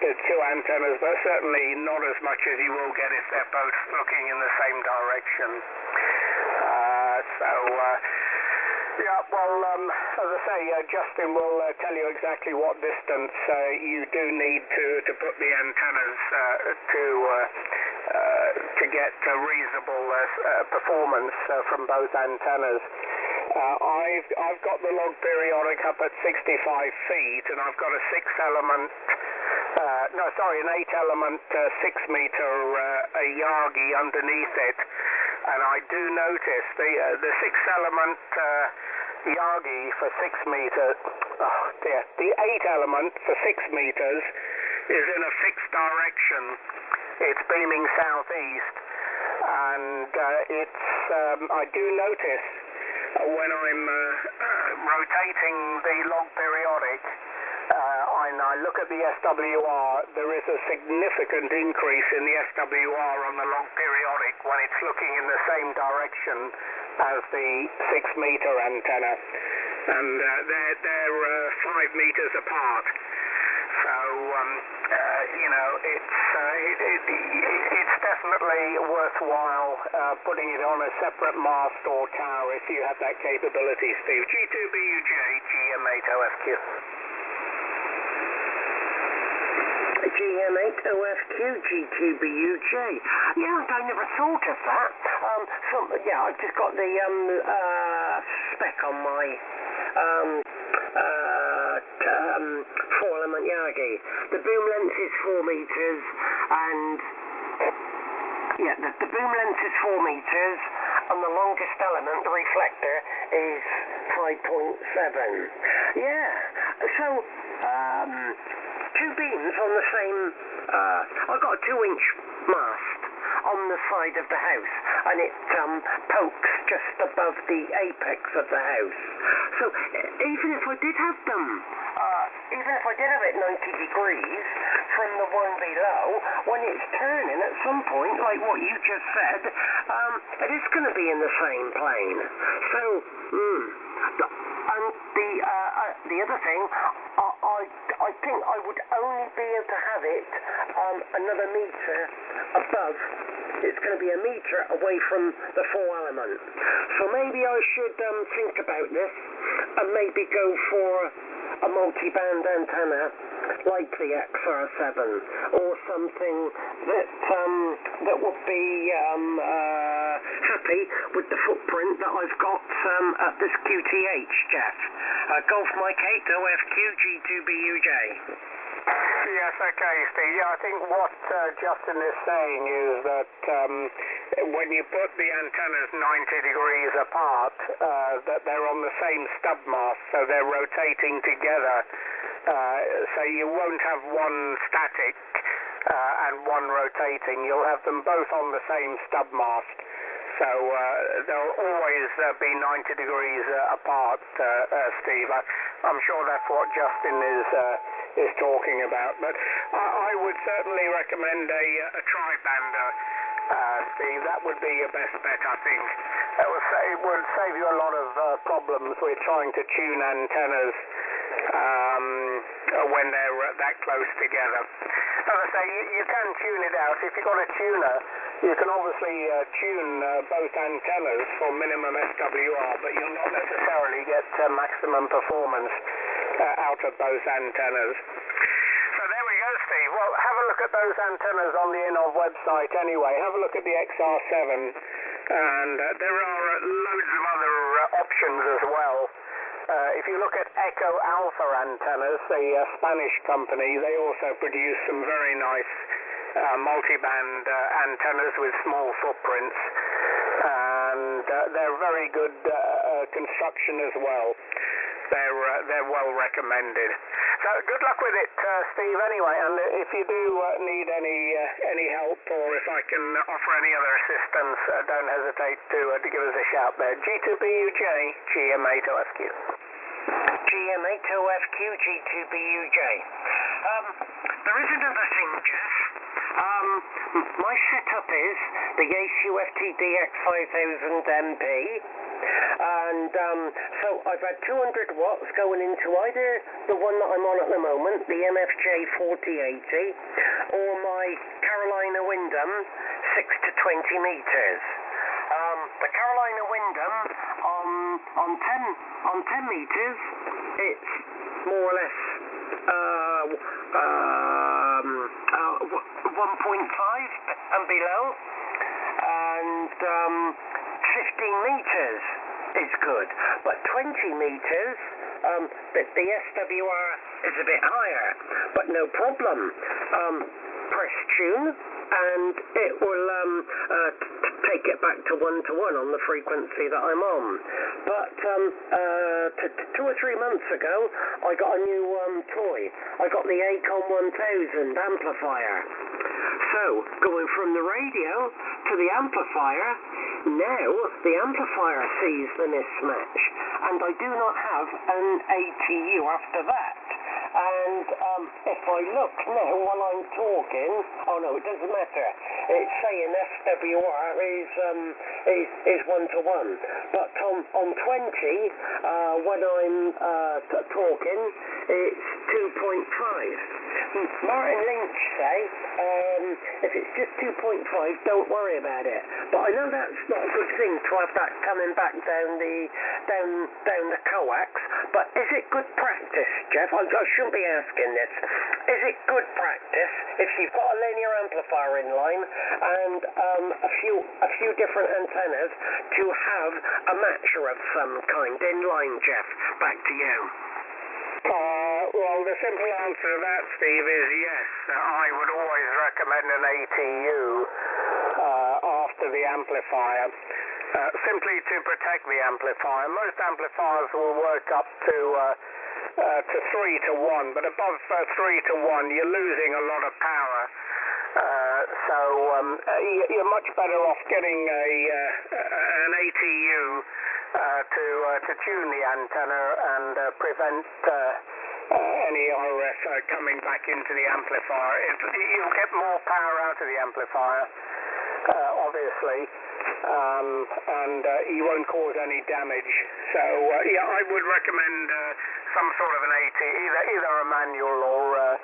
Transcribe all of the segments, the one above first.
the two antennas, but certainly not as much as you will get if they're both looking in the same direction. Yeah, well, as I say, Justin will tell you exactly what distance you do need to put the antennas to get reasonable performance from both antennas. I've got the log periodic up at 65 feet, and I've got a an 8-element 6-meter Yagi underneath it. And I do notice the 6-element Yagi for 6 meters, the 8-element for 6 meters is in a fixed direction. It's beaming southeast, and I do notice when I'm rotating the log periodic, and I look at the SWR, there is a significant increase in the SWR on the log periodic when it's looking in the same direction as the 6-meter antenna, and they're 5 meters apart. So it's definitely worthwhile putting it on a separate mast or tower if you have that capability, Steve. G2BUJ, GM8OFQ. GM8OFQ, G2BUJ. Yeah, I never thought of that. I've just got the spec on my 4-element Yagi. The boom length is 4 meters, and the boom length is 4 meters, and the longest element, the reflector, is 5.7. Yeah. So two beams on the same. I've got a 2-inch mast on the side of the house, and it pokes just above the apex of the house. So even if I did have them, it 90 degrees from the one below, when it's turning at some point, like what you just said, it is going to be in the same plane. So, and the other thing, I think I would only be able to have it another meter above. It's going to be a meter away from the 4-element. So maybe I should think about this and maybe go for a multi-band antenna like the XR7 or something that would be happy with the footprint that I've got at this QTH, Jeff. Golf Mike 8 OFQ G2BUJ. Yes, okay, Steve. Yeah, I think what Justin is saying is that when you put the antennas 90 degrees apart, that they're on the same stub mast, so they're rotating together. So you won't have one static and one rotating. You'll have them both on the same stub mast. So they'll always be 90 degrees apart, Steve. I'm sure that's what Justin is talking about. But I would certainly recommend a tri-bander, Steve. That would be your best bet, I think. It would save you a lot of problems with trying to tune antennas when they're that close together. As I say, you can tune it out. If you've got a tuner, you can obviously tune both antennas for minimum SWR, but you'll not necessarily get maximum performance out of both antennas. So there we go, Steve. Well, have a look at those antennas on the INOV website anyway. Have a look at the XR7, and there are loads of other options as well. If you look at Echo Alpha antennas, the Spanish company, they also produce some very nice multi-band antennas with small footprints, and they're very good construction as well. They're well recommended. So good luck with it, Steve, anyway, and if you do need any help, or if I can offer any other assistance, don't hesitate to give us a shout there. G2BUJ, GM8OFQ. GM8OFQ, G2BUJ. There is another thing, Jeff. My setup is the GM8OFQ DX5000MP, and so I've had 200 watts going into either the one that I'm on at the moment, the MFJ4080, or my Carolina Windham 6 to 20 meters. The Carolina Windham on 10 meters, it's more or less 1.5 and below, and 15 meters is good, but 20 meters, the SWR is a bit higher, but no problem. Press tune, and it will take it back to 1-to-1 on the frequency that I'm on. But 2 or 3 months ago, I got a new toy. I got the Acom 1000 amplifier. So, going from the radio to the amplifier, now the amplifier sees the mismatch, and I do not have an ATU after that. And if I look now while I'm talking, oh no, it doesn't matter. It's saying SWR is 1-to-1, but on 20, when I'm talking, it's 2.5. Martin Lynch say, if it's just 2.5, don't worry about it. But I know that's not a good thing to have that coming back down the coax. But is it good practice, Jeff? I shouldn't be asking this. Is it good practice if you've got a linear amplifier in line and a few different antennas to have a matcher of some kind in line, Jeff? Back to you. Well, the simple answer to that, Steve, is yes. I would always recommend an ATU after the amplifier, simply to protect the amplifier. Most amplifiers will work up to 3-to-1, but above 3-to-1, you're losing a lot of power. So you're much better off getting an ATU to tune the antenna and prevent any RF coming back into the amplifier. You'll get more power out of the amplifier, obviously, and you won't cause any damage. So yeah, I would recommend some sort of an AT, either a manual or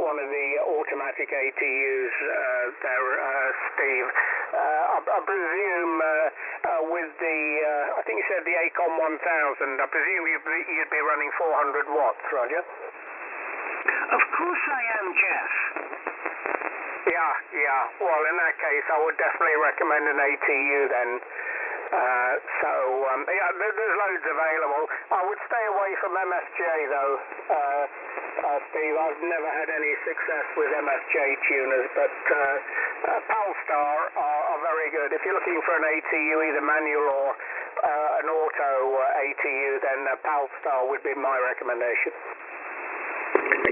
one of the automatic ATUs there, Steve. I presume with the, I think you said the Acom 1000, I presume you'd be running 400 watts, Roger? Of course I am, Jeff. Yeah. Well, in that case, I would definitely recommend an ATU then. Yeah, there's loads available. I would stay away from MSJ though, Steve. I've never had any success with MSJ tuners, but Palstar are very good. If you're looking for an ATU, either manual or an auto ATU, then Palstar would be my recommendation.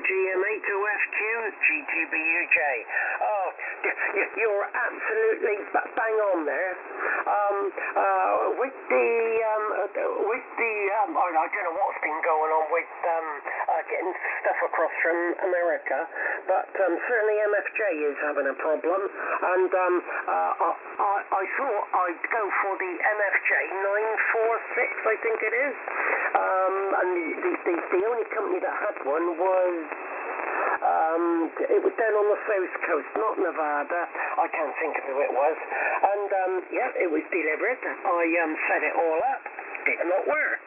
GM8OFQ, G2BUJ. Oh, you're absolutely bang on there. With the I don't know what's been going on with getting stuff across from America, but certainly MFJ is having a problem, and I thought I'd go for the MFJ 946, I think it is, and the only company that had one was it was down on the south coast, not Nevada. I can't think of who it was. And yeah, it was delivered. I set it all up. Did not work.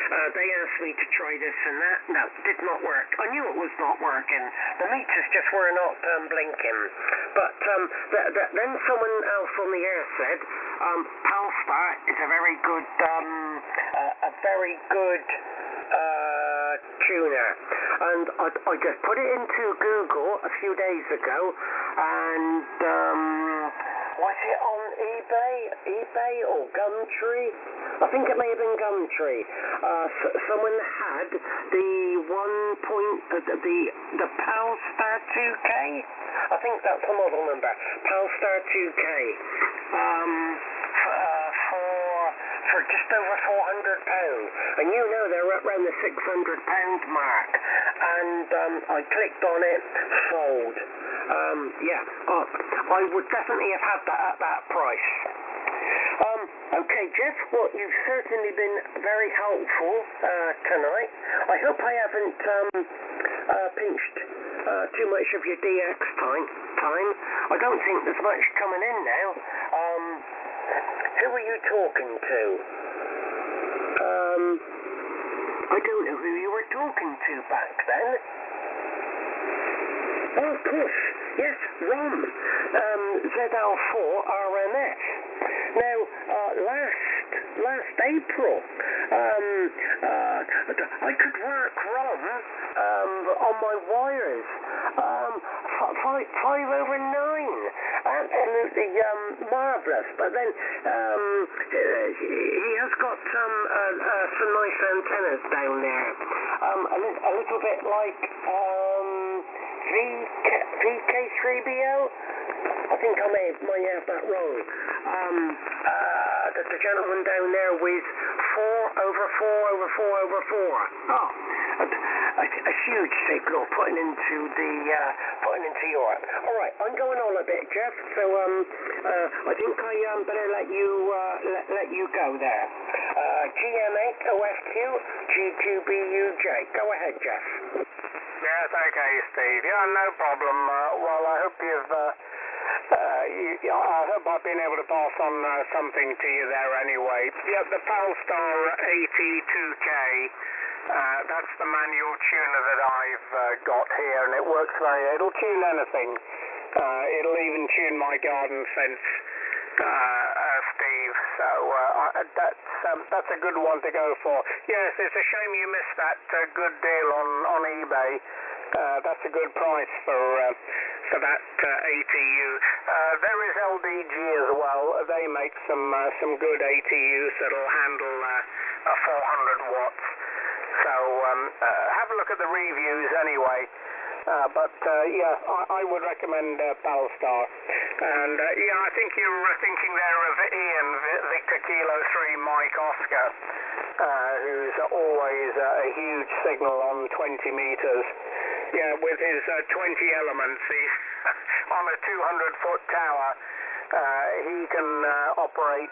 They asked me to try this and that. No, did not work. I knew it was not working. The meters just were not blinking. But then someone else on the air said, Palstar is a very good tuner, and I just put it into Google a few days ago, and was it on eBay or Gumtree? I think it may have been Gumtree. Someone had the the Palstar 2K. I think that's the model number, Palstar 2K. For just over £400, and you know they're up around the £600 mark, and I clicked on it, sold. Yeah, I would definitely have had that at that price. Okay, Jeff, well, you've certainly been very helpful tonight. I hope I haven't pinched too much of your DX time. I don't think there's much coming in now. Who are you talking to? I don't know who you were talking to back then. Oh, of course. Yes, Ron. ZL4RMS. Now, last April, I could work Ron on my wires. 5/9. Absolutely marvellous. But then he has got some nice antennas down there. A little bit like VK3BO. I think I might have that wrong. The gentleman down there with 4/4/4/4. Oh, a huge signal putting into Europe. All right, I'm going on a bit, Jeff. So I think I better let you go there. GM8OFQ G2BUJ. Go ahead, Jeff. Yes, okay, Steve. Yeah, no problem. Well, I hope I hope I've been able to pass on something to you there anyway. Yeah, the Palstar 82K, that's the manual tuner that I've got here, and it works it'll tune anything. It'll even tune my garden fence, Steve. So that's a good one to go for. Yes, it's a shame you missed that good deal on eBay. That's a good price for that ATU. There is LDG as well. They make some good ATUs that'll handle 400 watts. So have a look at the reviews anyway. But I would recommend Palstar. And I think you were thinking there of Ian, Victor Kilo 3 Mike Oscar, who's always a huge signal on 20 meters. Yeah, with his 20 elements, he's on a 200-foot tower. He can operate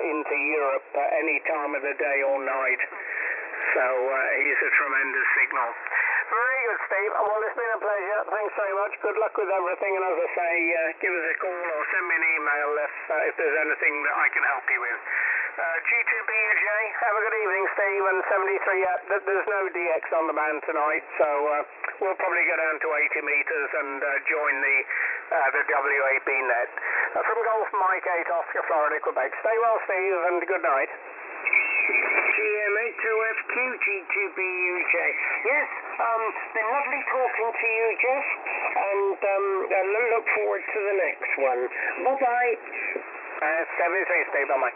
into Europe at any time of the day or night. So he's a tremendous signal. Very good, Steve. Well, it's been a pleasure. Thanks very much. Good luck with everything. And as I say, give us a call or send me an email if there's anything that I can help you with. G2BUJ, have a good evening, Steve. And 73, there's no DX on the band tonight, so we'll probably go down to 80 meters and join the WAB net. From Golf Mike 8 Oscar, Florida, Quebec. Stay well, Steve, and good night. GM8OFQ G2BUJ. Yes, been lovely talking to you, Jeff, and look forward to the next one. Bye-bye. 73, Steve, bye-bye.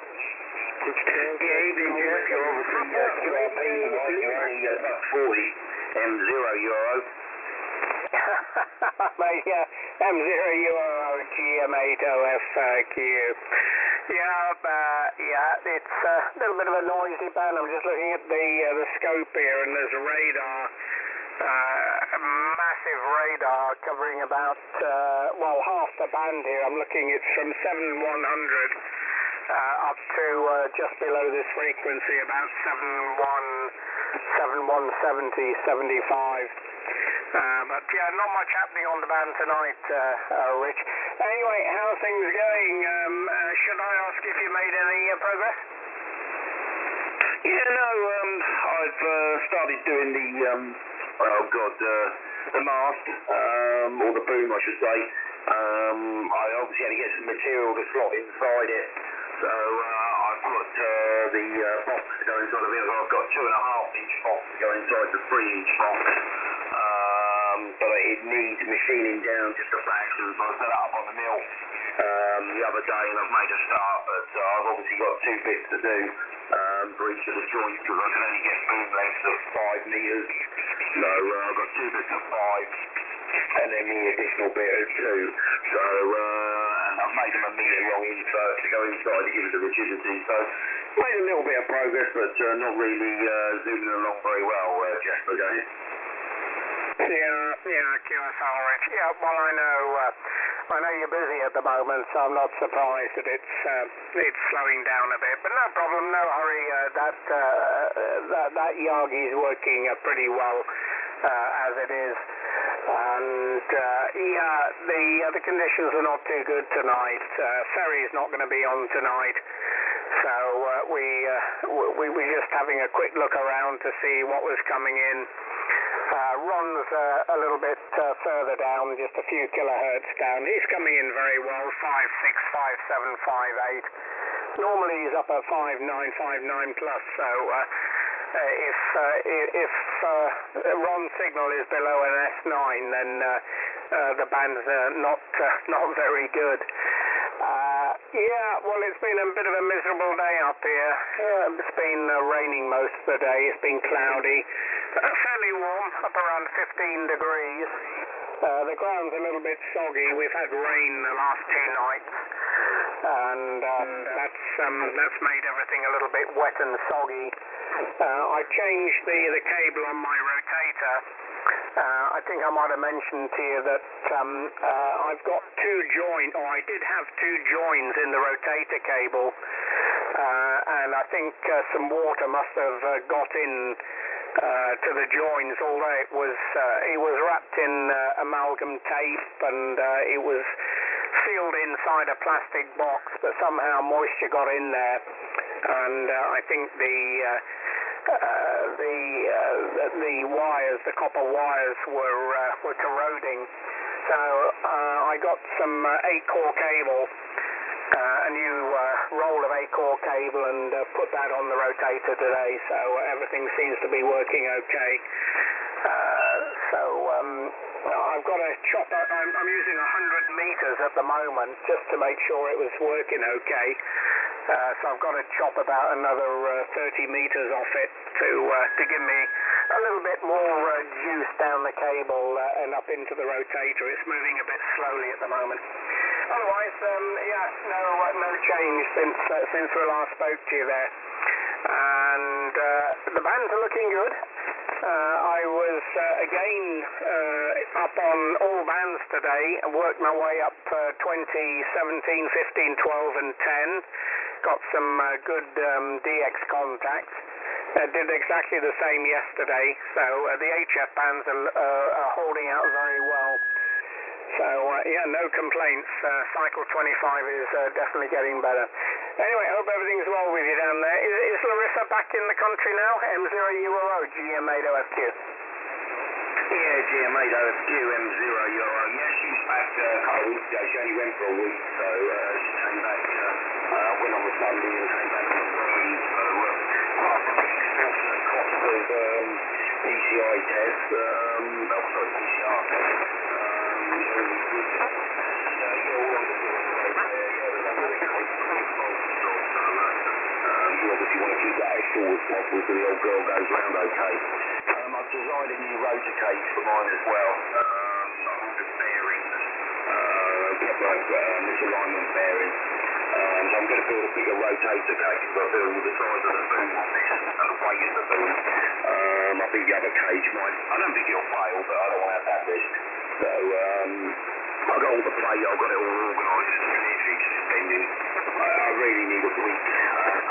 Yeah, evening, Jeff. You're obviously QRP, you're 40 M0 Euro. M0 Euro GM8OFQ. It's a little bit of a noisy band. I'm just looking at the scope here, and there's radar, massive radar covering about half the band here. I'm looking, it's from 7100 up to just below this frequency, about 7170, 75. But not much happening on the band tonight, Rich. Anyway, how's things going? Should I ask if you made any progress? Yeah, no, I've started doing the mast, or the boom, I should say. I obviously had to get some material to slot inside it, so I've got the box to go inside of it. I've got 2.5-inch box to go inside the 3-inch box. But it needs machining down just a fraction, so I set it up on the mill the other day, and I've made a start, but I've obviously got 2 bits to do for each of the joints, because I can only get boom lengths of 5 meters, so I've got 2 bits of 5, and then the additional bit of 2, so and I've made them a meter long insert to go inside to give it the rigidity, so made a little bit of progress, but not really zooming along very well, Jeff, again. Yeah, QSR, Rich. Yeah, well, I know you're busy at the moment, so I'm not surprised that it's slowing down a bit. But no problem, no hurry. That Yagi's working pretty well as it is. And the conditions are not too good tonight. Ferry's not going to be on tonight, so we're just having a quick look around to see what was coming in. Ron's a little bit further down, just a few kilohertz down. He's coming in very well, 5.6, 5.7, 5.8. Normally he's up at 5.9, 5.9 plus, so if Ron's signal is below an S9, then the band's not very good. Yeah, well, it's been a bit of a miserable day up here. It's been raining most of the day. It's been cloudy. Fairly warm, up around 15 degrees. The ground's a little bit soggy. We've had rain the last 2 nights, and that's made everything a little bit wet and soggy. I changed the cable on my rotator. I think I might have mentioned to you that I've got 2 joins, or I did have 2 joins in the rotator cable, and I think some water must have got in to the joins, although it was wrapped in amalgam tape, and it was sealed inside a plastic box, but somehow moisture got in there, and I think the wires, the copper wires, were corroding. So I got some 8-core cable, a new roll of 8-core cable, and put that on the rotator today. So everything seems to be working okay. I've got a chopper. I'm using 100 meters at the moment just to make sure it was working okay. So I've got to chop about another 30 meters off it to give me a little bit more juice down the cable and up into the rotator. It's moving a bit slowly at the moment. Otherwise, no change since we last spoke to you there. And the bands are looking good. I was again up on all bands today and worked my way up 20, 17, 15, 12 and 10. Got some good DX contacts. Did exactly the same yesterday, so the HF bands are holding out very well. So no complaints. Cycle 25 is definitely getting better. Anyway, I hope everything's well with you down there. Is Larissa back in the country now? M0URO, GM8OFQ. Yeah, GM8OFQ, M0URO. Yeah, she was back a couple of weeks ago. She only went for a week, so she came back, went on the Sunday and came back on the Friday. So apart from the extortionate cost of PCI tests, PCR tests, you obviously want to keep that as short as possible so the old girl goes round okay. I've designed a new rotor cage for mine as well. I've ordered bearings, proper misalignment bearings. So I'm going to build a bigger rotator cage, but I feel the size of the boom on this and the weight of the boom. I think the other cage might, I don't think it'll fail, but I don't want to have that risk. So I've got all the plate, I've got it all organised, it's literally just pending. I really need a week,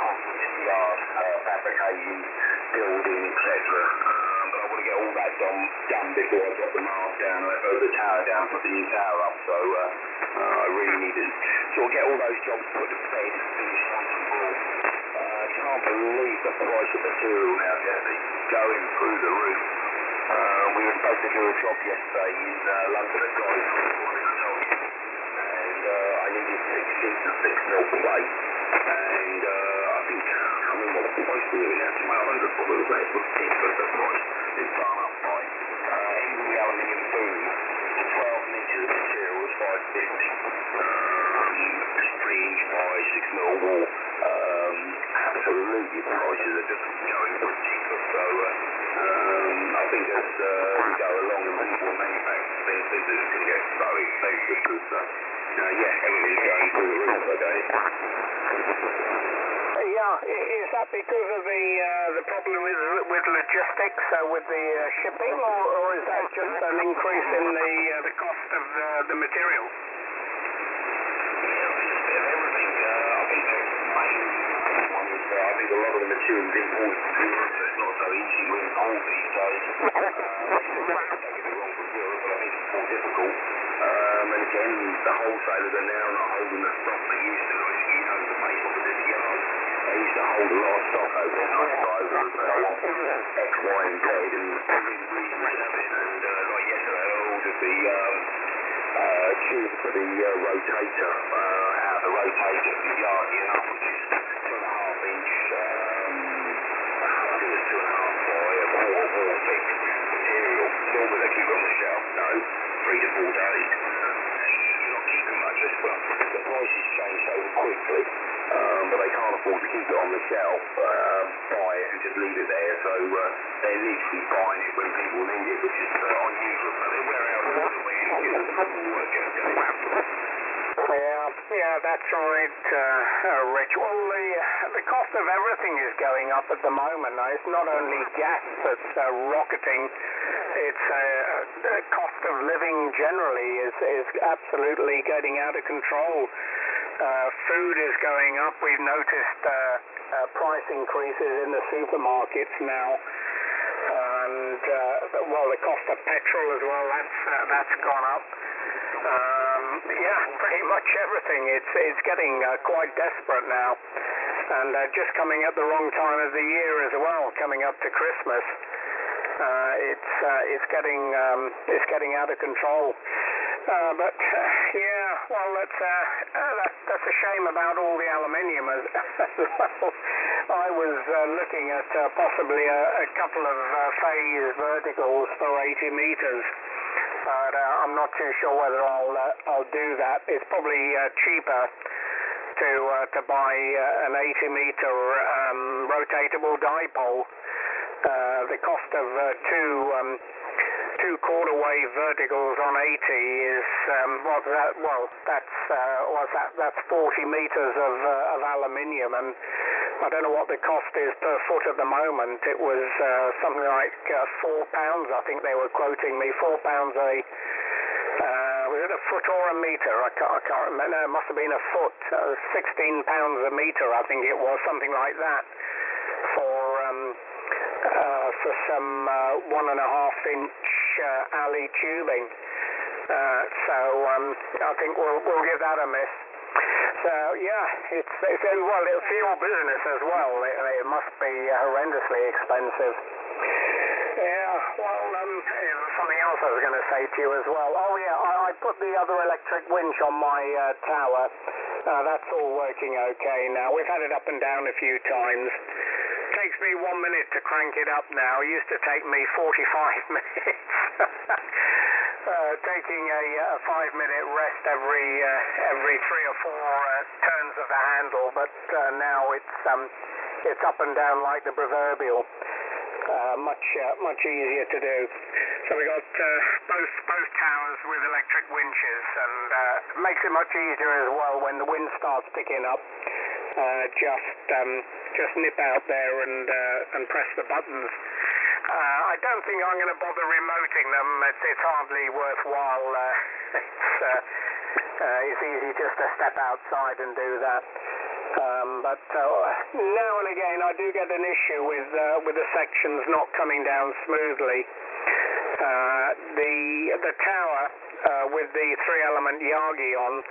constantly yard, fabricating, building, etc. But I want to get all that done before I drop the mast down, the tower down, put the new tower up. So I really need to sort of get all those jobs put to bed, finished once and for all. I can't believe the price of material now, Jesse, going through the roof. We were supposed to do a job yesterday in London at Guy's, and I needed 6 sheets of 6 mil plate, and I think, I can't remember what the price was now, it's about 100 probably, it was ridiculous, the price, it's gone up by, even the aluminium boom, the 12 metres of material was 550, 3-inch by 6 mil wall, absolutely the prices are just going ridiculous, so I think as we go along and more manufacturers things are just going to get so expensive because everything's going through the roof, okay? Yeah, is that because of the problem with logistics, with the shipping, or is that just an increase in the cost of the material? I think a lot of the material is imported from Europe, so it's not so easy to import these days. Don't get me wrong from Europe, but I think it's more difficult. And again, the wholesalers are now not holding the stock they used to. If you know the main opposite yard, they used to hold a lot of stock over there. Nice guys that I want X, Y, and Z, and really rid of it. And like yesterday, I ordered the tube for the rotator, out of the rotator for the yard, which is 2.5 inch, I think it's 2.5 by a quarter thick material. Normally they keep it on the shelf, no, 3 to 4 days. You're not keeping much, well, the prices change so quickly, but they can't afford to keep it on the shelf, buy it and just leave it there, so they're literally buying it when people need it, which is unusual, so they wear out all the way in the work out going back. Yeah, that's right, Rich. Well, the cost of everything is going up at the moment. Now, it's not only gas that's rocketing. It's the cost of living generally is absolutely getting out of control. Food is going up. We've noticed price increases in the supermarkets now. And, the cost of petrol as well, that's gone up. Pretty much everything. It's getting quite desperate now, and just coming at the wrong time of the year as well. Coming up to Christmas, it's getting out of control. That's a shame about all the aluminium as well. I was looking at possibly a couple of phase verticals for 80 meters. But I'm not too sure whether I'll do that. It's probably cheaper to buy an 80-meter rotatable dipole. The cost of two quarter-wave verticals on 80 is that's 40 meters of aluminium, and I don't know what the cost is per foot at the moment. It was something like £4. I think they were quoting me £4 a. Was it a foot or a meter? I can't remember. No, it must have been a foot. £16 a meter, I think it was, something like that, for some 1.5-inch alley tubing. I think we'll give that a miss. So it's fuel business as well. It must be horrendously expensive. Something else I was going to say to you as well. I put the other electric winch on my tower. That's all working okay now. We've had it up and down a few times. Takes me 1 minute to crank it up now. It used to take me 45 minutes. Taking a 5-minute rest every 3 or 4 turns of the handle, but now it's up and down like the proverbial. Much easier to do. So we got both towers with electric winches, and makes it much easier as well when the wind starts picking up. Just nip out there and press the buttons. I don't think I'm going to bother remoting them. It's hardly worthwhile. It's easy just to step outside and do that. But now and again I do get an issue with the sections not coming down smoothly. The tower with the 3-element Yagi on,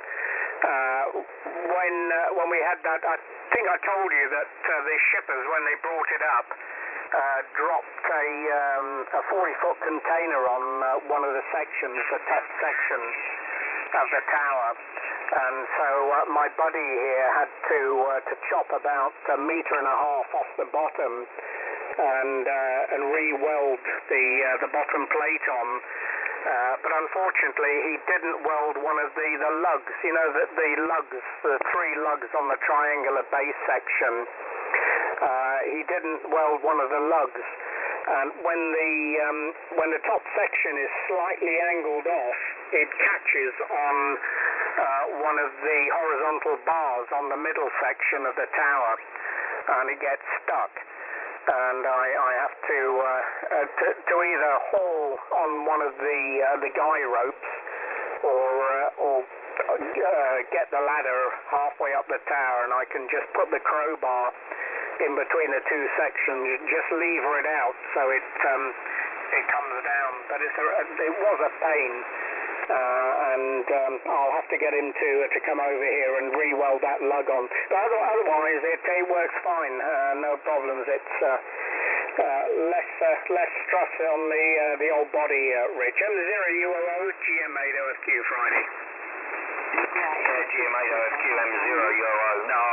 when we had that, I think I told you that the shippers, when they brought it up, dropped a 40-foot container on one of the sections, the top section of the tower. And so my buddy here had to chop about 1.5 meters off the bottom and re-weld the bottom plate on. But unfortunately, he didn't weld one of the lugs. You know, the 3 lugs on the triangular base section. He didn't weld one of the lugs. And when the top section is slightly angled off, it catches on one of the horizontal bars on the middle section of the tower. and it gets stuck. And I have to either haul on one of the guy ropes or get the ladder halfway up the tower, and I can just put the crowbar in between the two sections, just lever it out so it comes down. But it was a pain, and I'll have to get him to come over here and re-weld that lug on. But otherwise, it works fine, no problems. It's less stress on the old body, Rich. M0UOO, GM8OFQ Friday. Yeah, GM8OFQ, M0UOO. No,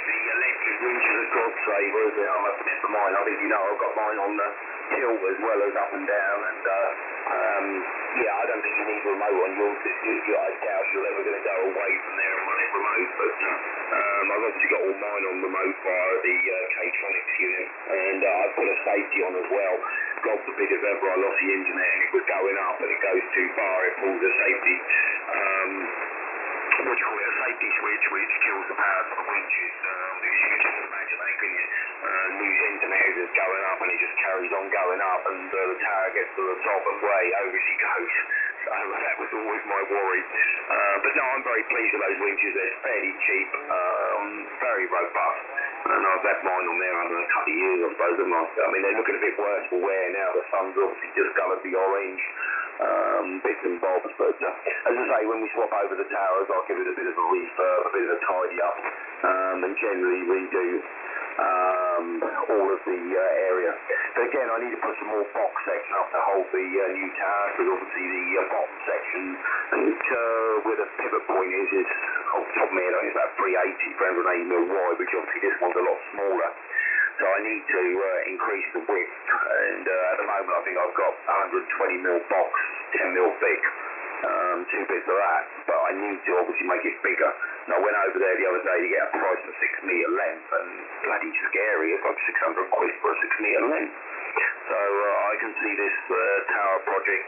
the electric winches are Godsaver, isn't it? I must admit for mine. I think you know I've got mine on the hill as well as up and down, and yeah, I don't think you need a remote on yours. I doubt you're ever going to go away from there and run it remote, but I've obviously got all mine on remote via the K-Tronics unit, and I've put a safety on as well. God forbid if ever I lost the engine there and it was going up and it goes too far, it pulls a safety, what do you call it, a safety switch which kills the power for the winches. Because you can just imagine that, can you? News internet is going up and it just carries on going up, and the tower gets to the top and way over she goes. So that was always my worry. But no, I'm very pleased with those winches. They're fairly cheap, very robust. And I've had mine on there under a couple of years, I suppose. I mean, they're looking a bit worse for wear now. The sun's obviously just coloured the orange, bits and bobs. But as I say, when we swap over the towers, I'll give it a bit of a refurb, a bit of a tidy up, and generally redo all of the area. But again, I need to put some more box section up to hold the new tower, because obviously the bottom section, I think where the pivot point is off the top of my head, I think it's about 380 mil wide, which obviously this one's a lot smaller. So I need to increase the width, and at the moment I think I've got 120 mil box, 10 mil thick. Two bits of that, but I need to obviously make it bigger. And I went over there the other day to get a price for 6 metre length, and bloody scary, it's like 600 quid for a 6 metre length. So I can see this tower project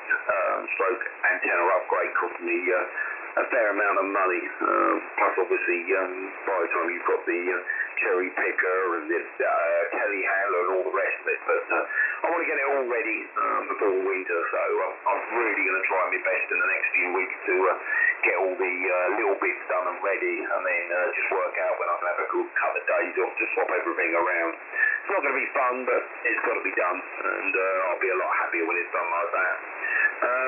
stroke antenna upgrade costing me a fair amount of money, plus obviously by the time you've got the cherry picker and the telehandler and all the rest of it, but I want to get it all ready before winter, so I'm really going to try my best in the next few weeks to get all the little bits done and ready, and then just work out when I can have a good couple of days off to swap everything around. It's not going to be fun, but it's got to be done, and I'll be a lot happier when it's done like that.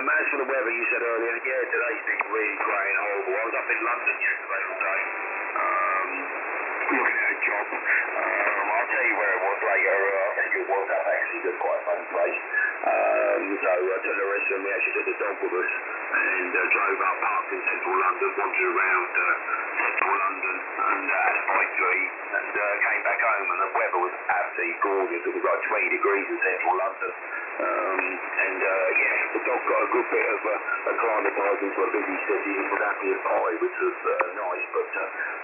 As for the weather, you said earlier, yeah, today's been really grey and horrible. I was up in London yesterday all day, looking at a job. I'll tell you where it was later. I think it was up actually, it's quite a fun place. So I took Larissa and we actually took the dog with us and drove up, parked in central London, wandered around central London and had a bite to eat, and came back home, and the weather was absolutely gorgeous. It was like 20 degrees in central London. And yeah, the dog got a good bit of acclimatising to a busy city. He was happy as pie, which was nice, but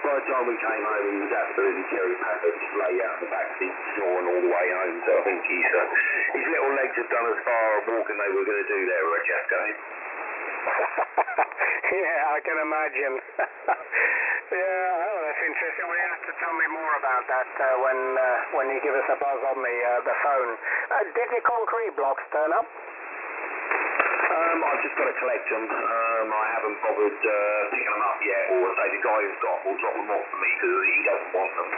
by the time we came home, he was absolutely cherry peppered, just lay out in the back seat, snoring all the way home. So I think his little legs have done as far walking they were going to do there, Jeff, eh? Yeah, I can imagine. Yeah, oh, that's interesting. Well, you have to tell me more about that when you give us a buzz on the phone. Did the concrete blocks turn up? I've just got to collect them. I haven't bothered picking them up yet, or say the guy who's got them will drop them off for me because he doesn't want them.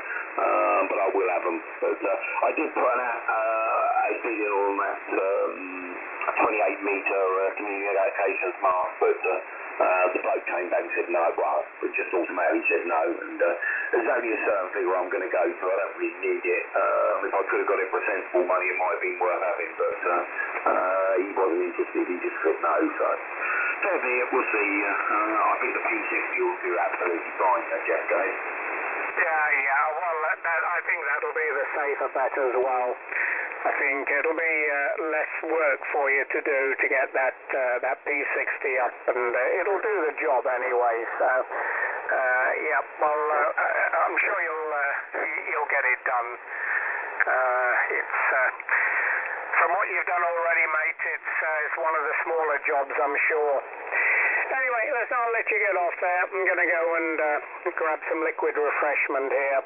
But I will have them. But I did put a video on that 28 metre communications mast, but the bloke came back and said no, well, it just automatically said no, and there's only a certain figure I'm going to go for. I don't really need it. If I could have got it for sensible money, it might have been worth having, but he wasn't interested, he just said no, so fair be it, we'll see. I think the P60 will do absolutely fine, Jeff, guys. Yeah, well, I think that'll be the safer bet as well. I think it'll be less work for you to do to get that P60 up, and it'll do the job anyway. So, yeah, well, I'm sure you'll get it done. It's from what you've done already, mate. It's one of the smaller jobs, I'm sure. Anyway, I'll let you get off there. I'm going to go and grab some liquid refreshment here.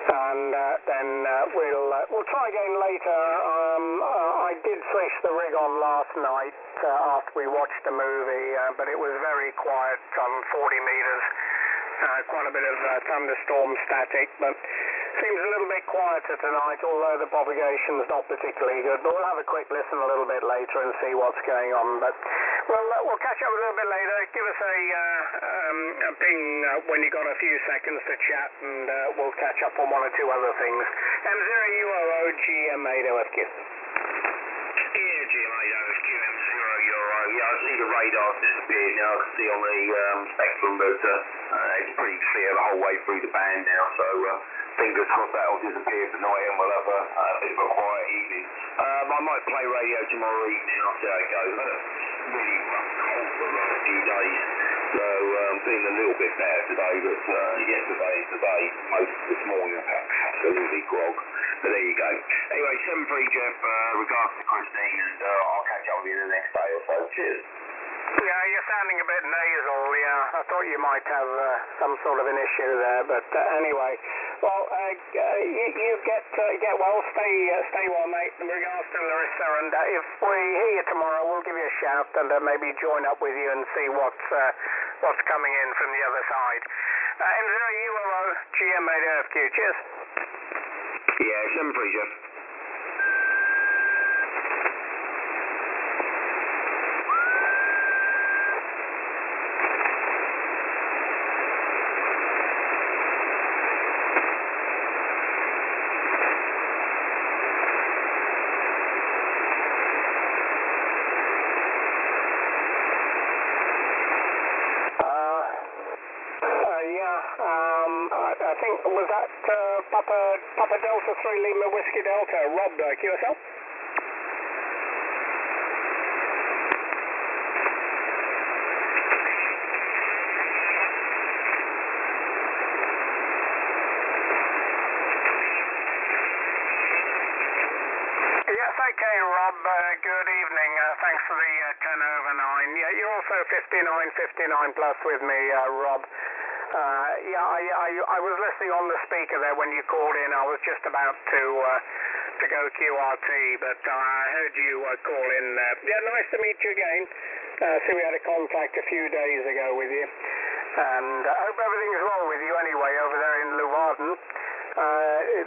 and then we'll try again later. I did switch the rig on last night after we watched the movie, but it was very quiet on 40 meters. Quite a bit of thunderstorm static, but seems a little bit quieter tonight, although the propagation's not particularly good. But we'll have a quick listen a little bit later and see what's going on. But we'll catch up a little bit later. Give us a ping when you got a few seconds to chat, and we'll catch up on one or two other things. M0UOO GM8OFQ. Yeah, GM8OFQ, M0UOO. Yeah, I see the radar disappeared now. I can see on the spectrum, but it's pretty clear the whole way through the band now. So fingers crossed that'll disappear tonight, and we'll have a bit of a quiet evening. I might play radio tomorrow evening. I'll see how it goes. I've had a really rough cold for the last few days, so feeling a little bit better today. But yesterday and today, most of this morning, I've had absolutely grog. But there you go. Anyway, 7-3, Jeff. Regards to Christine, and I'll catch up with you the next day or so. Cheers. Yeah, you're sounding a bit nasal. Yeah, I thought you might have some sort of an issue there, but anyway. Well, you get well. Stay well, mate. In regards to Larissa, and if we hear you tomorrow, we'll give you a shout and maybe join up with you and see what's coming in from the other side. M0UOO GM8OFQ. Cheers. Yeah, 7-3, Jeff. I think, was that Papa Delta 3 Lima Whiskey Delta, Rob, QSL? Yes, okay, Rob, good evening. Thanks for the 10 over 9. Yeah, you're also 59 plus with me, Rob. I was listening on the speaker there when you called in. I was just about to go QRT, but I heard you call in. Yeah, nice to meet you again. See, we had a contact a few days ago with you, and I hope everything's well with you anyway over there in Leeuwarden.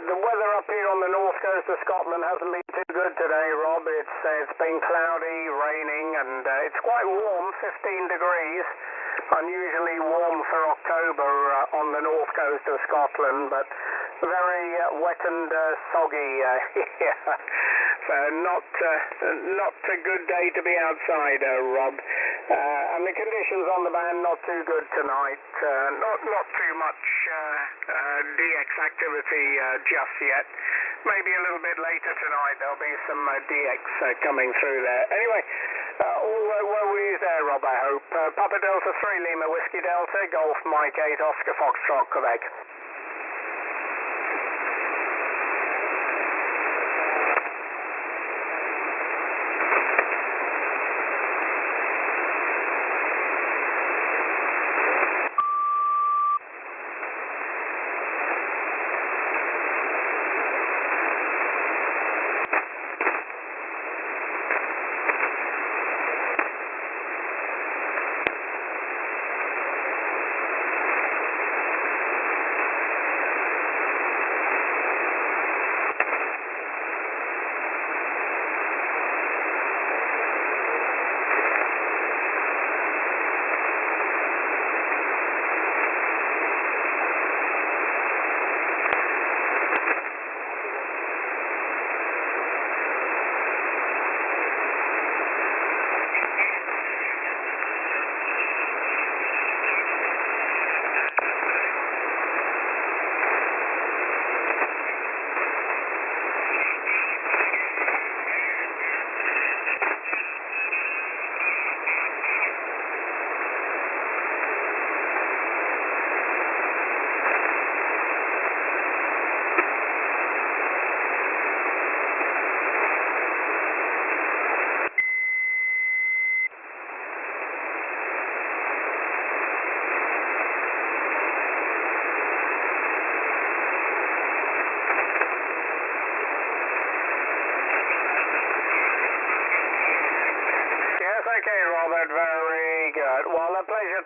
The weather up here on the north coast of Scotland hasn't been too good today, Rob. It's been cloudy, raining, and it's quite warm, 15 degrees. Unusually warm for October on the north coast of Scotland, but very wet and soggy here. So not a good day to be outside, Rob. And the conditions on the band not too good tonight. Not too much DX activity just yet. Maybe a little bit later tonight there'll be some DX coming through there. Anyway, all well with you there, Rob, I hope. Papa Delta 3 Lima Whiskey Delta, Golf Mike 8 Oscar Foxtrot, Quebec.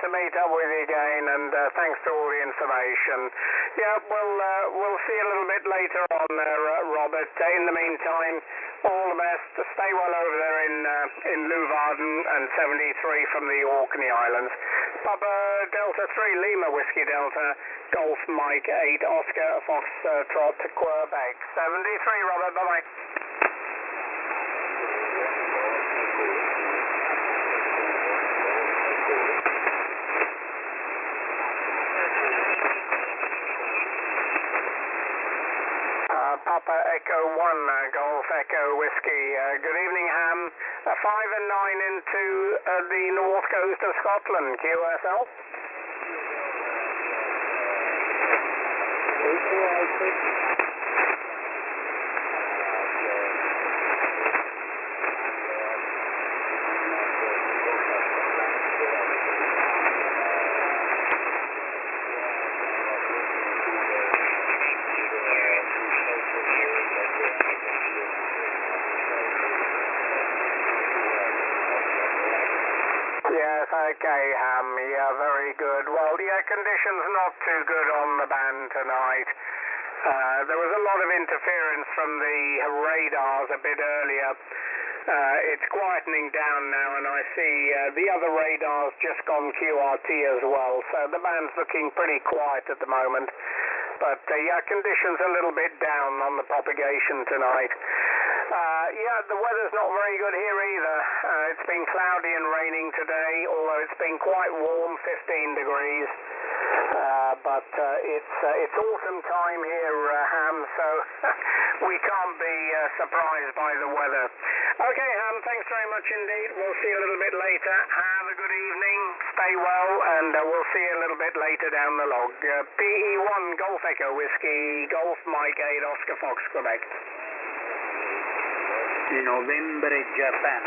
to meet up with you again, and thanks for all the information. Yeah, we'll see you a little bit later on there, Robert. In the meantime, all the best. Stay well over there in Leuwarden and 73 from the Orkney Islands. Papa Delta 3 Lima Whiskey Delta Golf Mike 8 Oscar Foxtrot Quebec 73. Robert, bye bye. Papa Echo 1 Golf Echo Whiskey. Good evening, Ham. 5 and 9 into the north coast of Scotland. QSL. Yes, okay, Ham. Yeah, very good. Well, yeah, conditions not too good on the band tonight. There was a lot of interference from the radars a bit earlier. It's quietening down now, and I see the other radars just gone QRT as well, so the band's looking pretty quiet at the moment. But, yeah, conditions a little bit down on the propagation tonight. Yeah, the weather's not very good here either. It's been cloudy and raining today, although it's been quite warm, 15 degrees. But it's autumn time here, Ham, so we can't be surprised by the weather. Okay, Ham, thanks very much indeed. We'll see you a little bit later. Have a good evening, stay well, and we'll see you a little bit later down the log. PE1 Golf Echo Whiskey, Golf Mike 8 Oscar Fox, Quebec. Novembre Japan.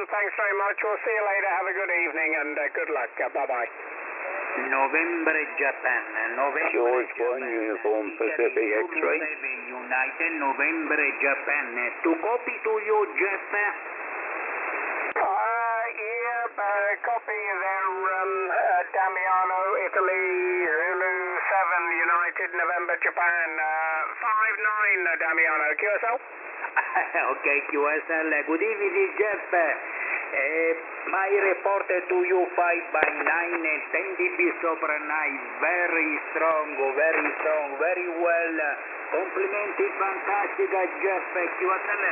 Thanks very much. We'll see you later. Have a good evening and good luck. Bye-bye. November Japan. George 1 Uniform Pacific X-Ray. United November Japan. To copy to you, Jeff. Copy there, Damiano, Italy, Zulu 7, United November Japan. 5-9, Damiano. QSL? Okay, QSL. Good evening, Jeff. My report to you 5 by 9 and 10 dB sopra night. Very strong, very well. Complimented, fantastic, Jeff. QSL.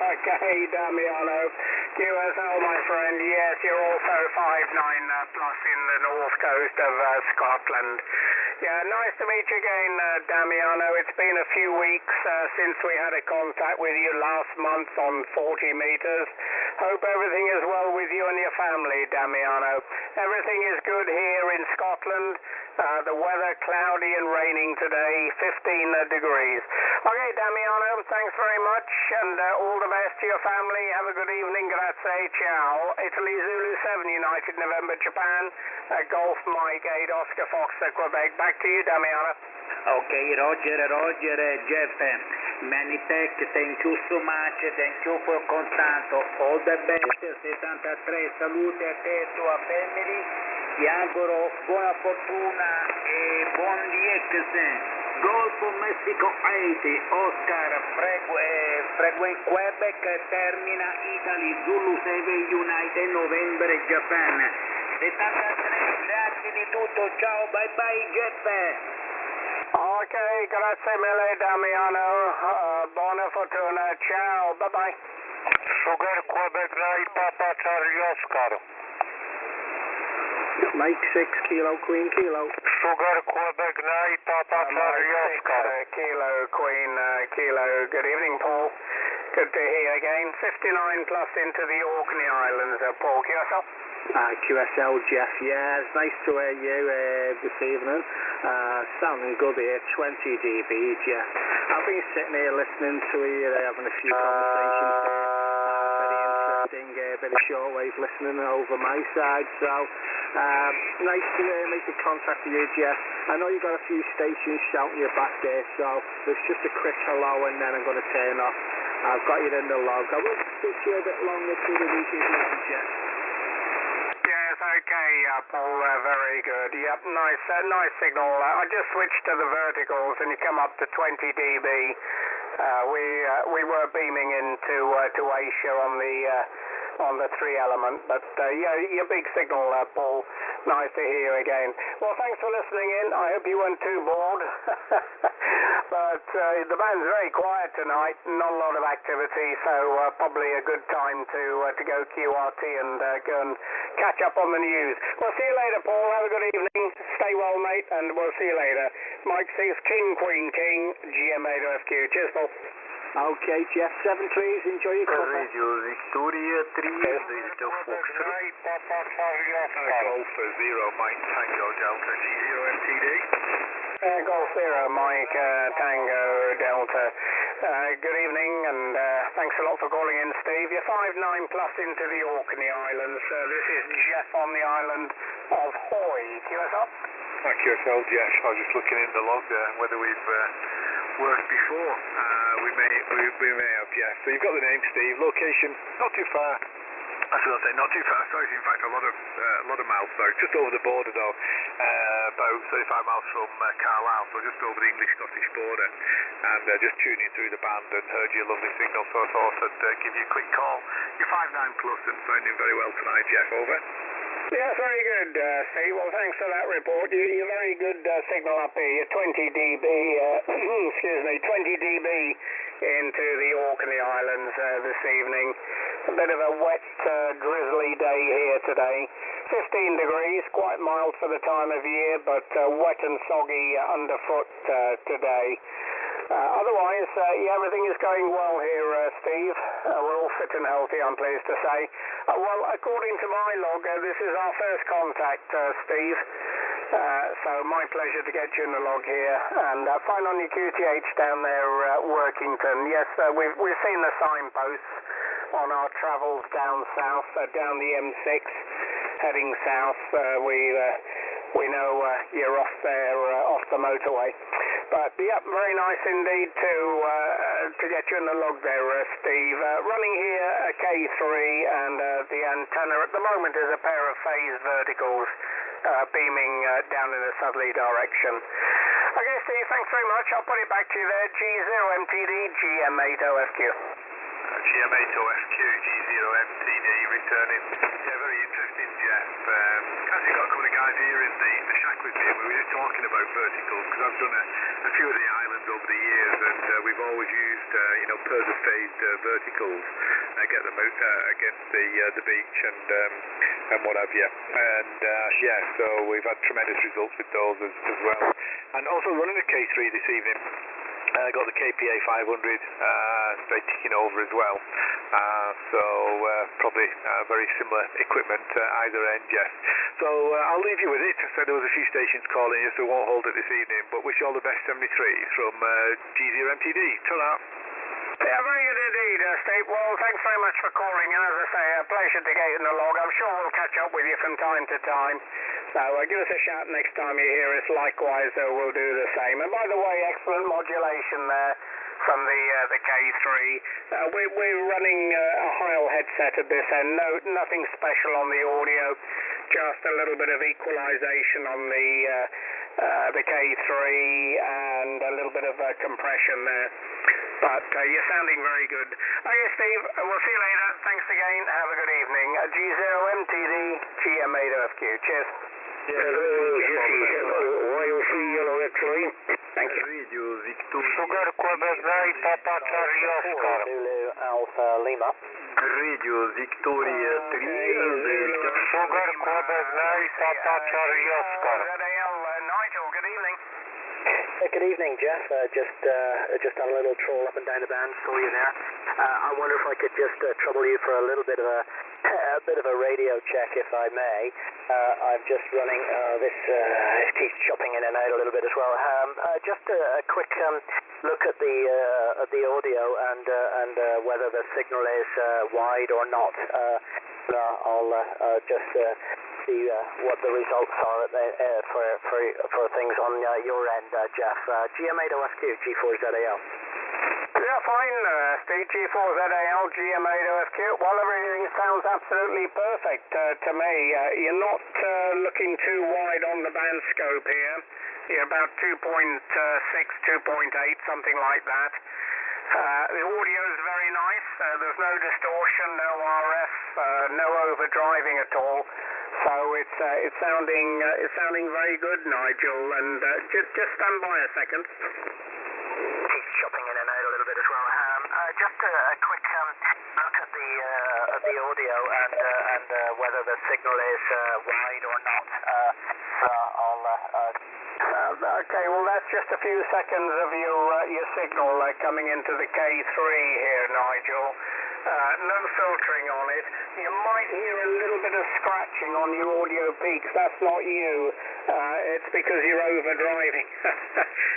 Okay, Damiano. QSL, my friend. Yes, you're also 5-9 plus in the north coast of Scotland. Yeah, nice to meet you again, Damiano. It's been a few weeks since we had a contact with you last month on 40 meters. Hope everything is well with you and your family, Damiano. Everything is good here in Scotland. The weather cloudy and raining today, 15 degrees. Okay, Damiano, thanks very much, and all the best to your family. Have a good evening. Grazie, ciao. Italy Zulu 7, United November Japan, Golf Mike 8 Oscar Fox, Quebec. Back to you, Damiano. Okay, Roger, Jeff. Many thanks, thank you so much, thank you for contact. All the best, 73, salute a te e tua family. Ti auguro buona fortuna e buon DX. Golf Mexico 80, Oscar, Freeway Quebec, termina Italy, Zulu 7, United, November, Japan. 73, grazie di tutto, ciao, bye bye Jeff. Ok, grazie mille Damiano, buona fortuna, ciao, bye bye. Sugar Quebec 9, Papa Charlie Oscar. Mike 6, Kilo Queen Kilo. Sugar Quebec 9, Papa Charlie Oscar. Kilo Queen Kilo, good evening Paul. Good to hear you again. 59 plus into the Orkney Islands, Paul QSL. QSL Jeff, yeah, it's nice to hear you this evening. Sounding good here, 20 dB Jeff. I've been sitting here listening to you, having a few conversations here. Very interesting, bit of shortwave listening over my side, so nice to make the contact with you Jeff. I know you've got a few stations shouting you back there, so it's just a quick hello and then I'm going to turn off. I've got you in the log. I will speak to you a bit longer through the week if you want, Jeff. Yes, okay, Paul, very good. Yep, nice signal. I just switched to the verticals and you come up to 20 dB. We were beaming into Asia on the 3 element, but yeah, your big signal, Paul. Nice to hear you again. Well, thanks for listening in. I hope you weren't too bored. But the band's very quiet tonight, not a lot of activity, so probably a good time to go QRT and go and catch up on the news. We'll see you later, Paul. Have a good evening. Stay well, mate, and we'll see you later. Mike 6, King, Queen, King, GM8OFQ. Cheers, Paul. Okay, Jeff, 7-3s, enjoy your coffee. Radio Victoria 3, Delta Foxtrot. Papa Charlie Oscar. Golf 0, Mike Tango Delta G0MTD. Golf 0, Mike Tango Delta. Good evening, and thanks a lot for calling in, Steve. You're 5-9 plus into the Orkney Islands. This is Jeff on the island of Hoy. QSL? Hi, QSL, Jeff. I was just looking in the log there, whether we've worked before. We may have, Jeff. So you've got the name, Steve. Location, not too far. I was going to say not too far. Sorry, in fact, a lot of miles though. Just over the border though, about 35 miles from Carlisle, so just over the English-Scottish border. And just tuning through the band and heard your lovely signal, so I thought I'd give you a quick call. You're 5-9 plus and sounding very well tonight, Jeff. Over. Yes, very good, Steve. Well, thanks for that report. You're very good signal up here. You're 20 dB, 20 dB into the Orkney Islands this evening. A bit of a wet, drizzly day here today. 15 degrees, quite mild for the time of year, but wet and soggy underfoot today. Otherwise, everything is going well here, Steve. We're all fit and healthy, I'm pleased to say. Well, according to my log, this is our first contact, Steve. So my pleasure to get you in the log here. And fine on your QTH down there, Workington. Yes, we've seen the signposts on our travels down south, down the M6, heading south. We know you're off there, off the motorway. But yeah, very nice indeed to get you in the log there, Steve. Running here a K3 and the antenna at the moment is a pair of phase verticals beaming down in a southerly direction. Okay, Steve, thanks very much. I'll put it back to you there. G0MTD, GM8OFQ. GM8OFQ, G0MTD returning. Yeah, very interesting, Jeff. Actually got a couple of guys here in the shack with me, and we were just talking about verticals, because I've done a few of the islands over the years, and we've always used, pairs of phased verticals, get them out against the beach and what have you. And so we've had tremendous results with those as well. And also running a K3 this evening. Got the KPA 500 straight ticking over as well. Probably very similar equipment either end, Jeff. So I'll leave you with it. I said there was a few stations calling you, so won't hold it this evening. But wish you all the best 73 from G0MTD. Ta-ra. Yeah, very good indeed, Steve. Well, thanks very much for calling. And as I say, a pleasure to get in the log. I'm sure we'll catch up with you from time to time. So give us a shout next time you hear us. Likewise, we'll do the same. And by the way, excellent modulation there from the K3. We're running a Heil headset at this end. Nothing special on the audio. Just a little bit of equalization on the the K3 and a little bit of compression there. But you're sounding very good. Okay, Steve, we'll see you later. Thanks again. Have a good evening. G0MTD, GM8OFQ. Cheers. YOC yellow actually. Thank you. Radio Victoria. Sugar Quebec Nine, Papa Charlie Oscar. Zulu Alpha Lima. Radio Victoria 3. Sugar Quebec Nine, Papa Charlie Oscar. Nigel, good evening. Good evening, Jeff. Just had a little troll up and down the band. Saw you there. I wonder if I could just trouble you for a little bit of a radio check, if I may. I'm just running this. It keeps chopping in and out a little bit as well. Just a quick look at the audio and whether the signal is wide or not. I'll just see what the results are for things on your end, Jeff. GM8OFQ, G4ZAL. Yeah, fine, Steve. G4ZAL, GM8OFQ. Well, everything sounds absolutely perfect to me. You're not looking too wide on the band scope here. You're about 2.6, 2.8, something like that. The audio is very nice. There's no distortion, no RF, no overdriving at all. So it's sounding very good, Nigel. And just stand by a second. Keeps chopping in and out a little bit as well. Just a quick look at the audio and whether the signal is wide or not. Okay, well that's just a few seconds of your signal coming into the K3 here, Nigel. No filtering on it. You might hear a little bit of scratching on your audio peaks. That's not you. It's because you're overdriving.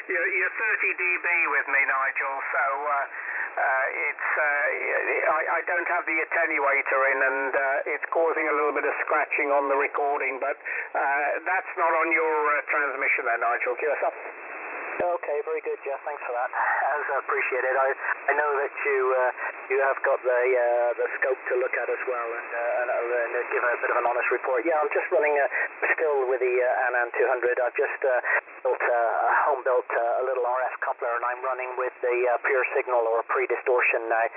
You're 30 dB with me, Nigel, so I don't have the attenuator in, and it's causing a little bit of scratching on the recording, but that's not on your transmission there, Nigel. Give us up. Okay, very good, Jeff. Thanks for that. As appreciated. I know that you have got the scope to look at as well, and give a bit of an honest report. Yeah, I'm just running still with the Anan 200. I've just built home built a little RF coupler, and I'm running with the pure signal or pre-distortion now.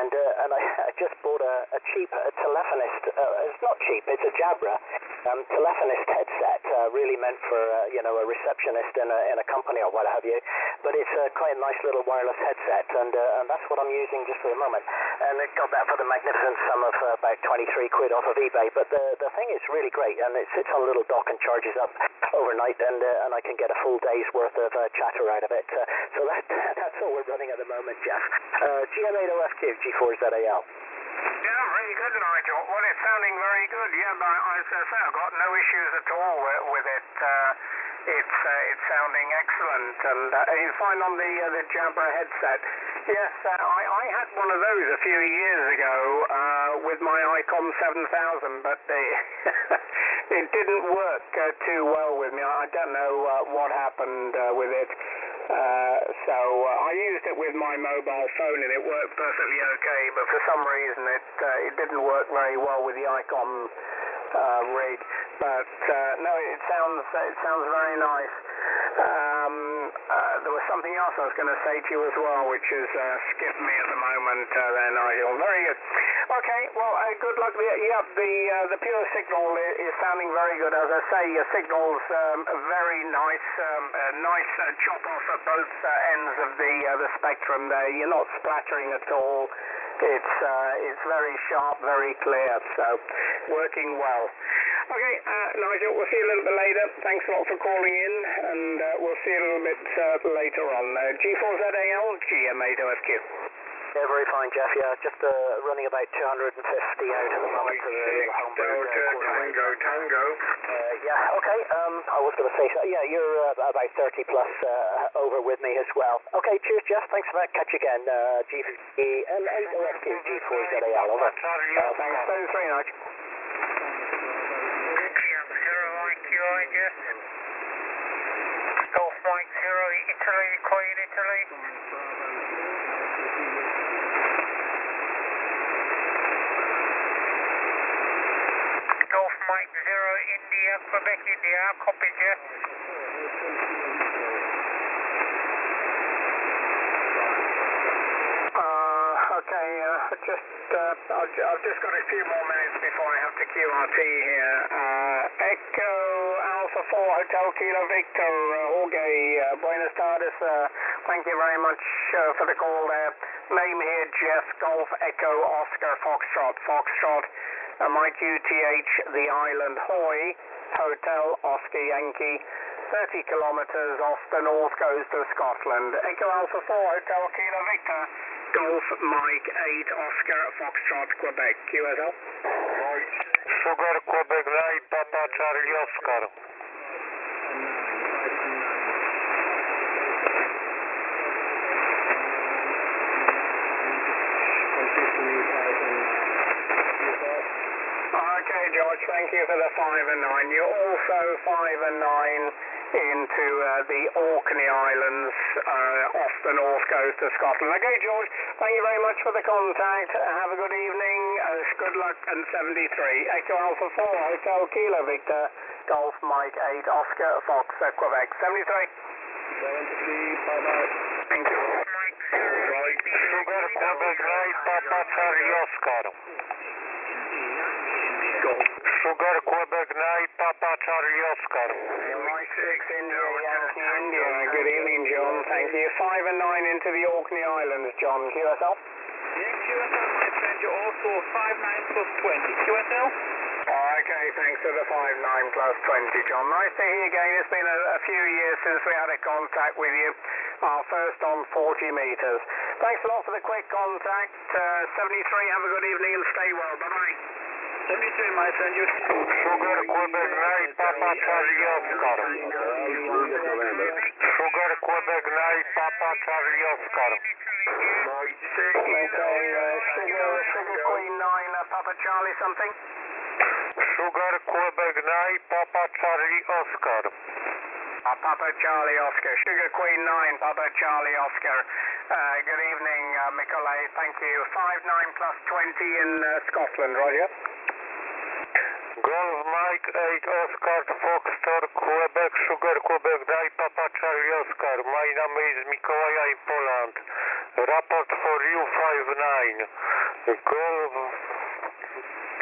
And I just bought a cheap telephonist. It's not cheap. It's a Jabra telephonist headset, really meant for a receptionist in a company or what have you. But it's quite a nice little wireless headset, and that's what I'm using just for the moment. And I got that for the magnificent sum of about 23 quid off of eBay. But the thing is really great, and it sits on a little dock and charges up overnight, and I can get a full day's worth of chatter out of it. So that's all we're running at the moment, Jeff. GM8OFQ, G4ZAL. Yeah, really good, Nigel. Well, it's sounding very good. Yeah, but as I say, I've got no issues at all with it. It's sounding excellent, and you find on the Jabra headset. Yes, I had one of those a few years ago with my ICOM 7000, but it didn't work too well with me. I don't know what happened with it. So I used it with my mobile phone, and it worked perfectly okay. But for some reason, it didn't work very well with the ICOM rig. But no, it sounds very nice. There was something else I was going to say to you as well, which has skipped me at the moment. There, Nigel. Very good. Okay, well, good luck. Yeah, the pure signal is sounding very good. As I say, your signal's very nice. Nice chop off at both ends of the spectrum there. You're not splattering at all. It's very sharp, very clear, so working well. Okay, Nigel, we'll see you a little bit later. Thanks a lot for calling in, and we'll see you a little bit later on. G4ZAL, GM8OFQ. Yeah, very fine, Jeff. Yeah, just running about 250 out at the moment to the homebrew. Tango. Yeah, okay. I was going to say, yeah, you're about 30 plus over with me as well. Okay, cheers, Jeff. Thanks for that. Catch you again. GM8OFQ, G4ZAL. Over. Thanks. Phone 3, Nigel. Jeff. Golf Mike 0, Italy, Queen, Italy. Golf Mike 0, India, Quebec, India, copy, Jeff. Okay, I've just got a few more minutes before I have to QRT here. Echo Alpha 4 Hotel Kilo Victor, Jorge, Buenos Tardes. Thank you very much for the call there. Name here, Jeff Golf Echo Oscar Foxtrot. Foxtrot, Mike UTH, the island Hoy, Hotel Oscar Yankee, 30 kilometers off the north coast of Scotland. Echo Alpha 4 Hotel Kilo Victor, Golf Mike 8 Oscar Foxtrot, Quebec, QSL. Sugar Quebec 9 Papa Charlie Oscar. Okay, George, thank you for the 5 and 9. You're also 5 and 9 into the Orkney Islands off the north coast of Scotland. Okay, George, thank you very much for the contact. Have a good evening. Good luck and 73. Echo Alpha 4 Hotel Kilo Victor, Golf Mike 8 Oscar Fox, Quebec. 73. 73, bye-bye. Thank you. Sugar Quebec 9 Papa Charlie Oscar. Sugar Quebec 9 Papa Charlie Oscar. Mike 6 India, Yankee India. Good evening, John. Thank you. 5 and 9 into the Orkney Islands, John. QSL? Yeah, QSL, my friend. You're also 5-9 plus 20. QSL? Okay, thanks for the 5-9 plus 20, John. Nice to hear you again. It's been a few years since we had a contact with you. Our first on 40 meters. Thanks a lot for the quick contact. 73, have a good evening and stay well. Bye-bye. 73, my friend. You too. Sugar Quebec 9 Papa Charlie Oscar. Sugar Quebec 9 Papa Charlie Oscar. Okay, Sugar Queen 9, Papa Charlie something? Sugar Quebec 9 Papa Charlie Oscar. Papa Charlie Oscar. Sugar Queen 9, Papa Charlie Oscar. Good evening, Nikolai. Thank you. 5-9 plus 20 in Scotland, Roger. Golf Mike 8 Oscar Foxtrot Quebec Sugar Quebec 9 Papa Charlie Oscar. My name is Mikołaj in Poland. Report for you 5-9. Golf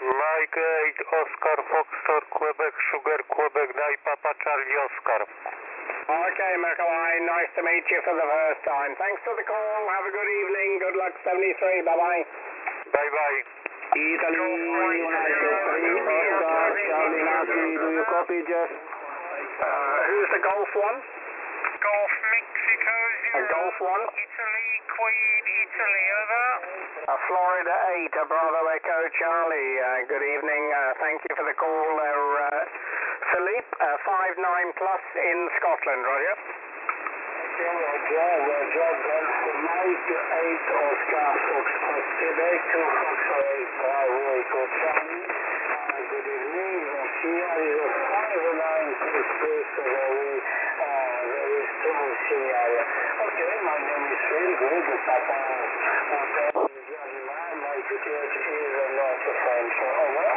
Mike 8 Oscar Foxtrot Quebec Sugar Quebec 9 Papa Charlie Oscar. Okay, Nikolai. Nice to meet you for the first time. Thanks for the call. Have a good evening. Good luck, 73. Bye-bye. Bye-bye. Italy, United 3, Oscar, Charlie Nancy, do you copy, Jeff? Who's the Golf one? Golf Mexico 0. Golf one? Italy, Queen Italy, over. Florida 8, Bravo Echo Charlie. Good evening. Thank you for the call there, Philippe. 5-9 plus in Scotland, Roger. Mike 8 Oscar Foxtrot Quebec to Foxtrot 8 Bravo Echo Charlie. Good evening. Here is a 5-9 plus very strong signal. Okay, my name is Phil. Good. Papa Hotel my UTH is not French. Over.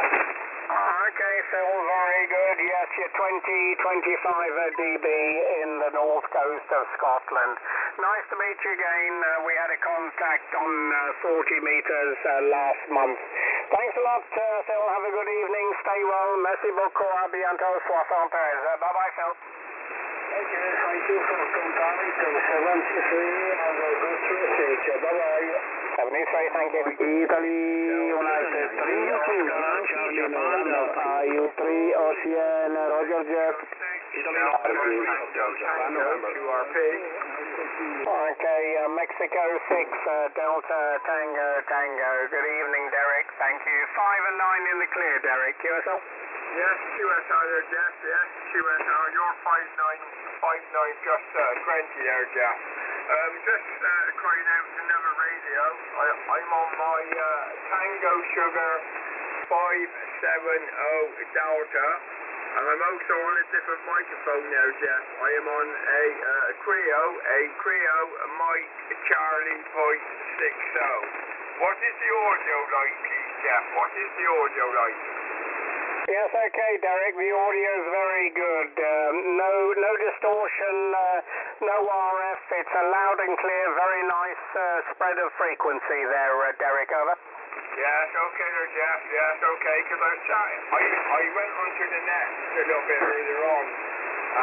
Okay, Phil, very good. Yes, you're 20-25 dB in the north coast of Scotland. Nice to meet you again. We had a contact on 40 meters last month. Thanks a lot, Phil. Have a good evening. Stay well. Merci beaucoup. À bientôt. 73. Bye-bye, Phil. Thank you for contacting 73 and a good traffic. Bye-bye. 73, thank you. Italy, United 3, Oscar, Charlie November. Are you 3, Ocean, Roger Jeff? Italy, Japan, November. QRP. Okay, Mexico 6, Delta Tango Tango. Good evening, Derek. Thank you. 5 and 9 in the clear, Derek. QSL? Yes, QSL there, Jeff. Yes, QSL. You're 5-9 just 20 there, Jeff. Just crying out another radio. I'm on my Tango Sugar 570 Delta, and I'm also on a different microphone now, Jeff. I am on a Creo Mike Charlie Point 60. What is the audio like, please, Jeff? What is the audio like? Yes, okay, Derek. The audio is very good. No distortion, no RF. It's a loud and clear, very nice spread of frequency there, Derek. Over. Yes, okay there, Jeff. Yes, okay, because I was chatting. I went onto the net a little bit earlier on,